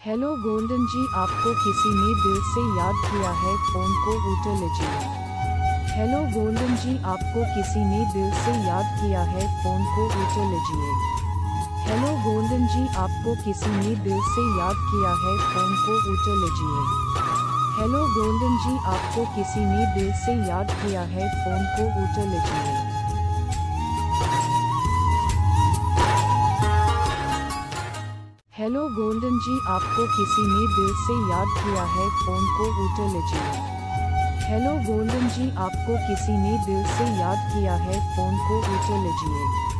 Hello golden जी, आपको किसी ने दिल से याद किया है, फोन को उठा लीजिए। हेलो गोल्डन जी, आपको किसी ने दिल से याद किया है, फोन को उठा लीजिए। हेलो गोल्डन जी, आपको किसी ने दिल से याद किया है, फोन को उठा लीजिए। हेलो गोल्डन जी, आपको किसी ने दिल से याद किया है, फोन को उठा लीजिए। हेलो गोल्डन जी, आपको किसी ने दिल से याद किया है, फोन को उठा लीजिए। हेलो गोल्डन जी, आपको किसी ने दिल से याद किया है, फोन को उठा लीजिए।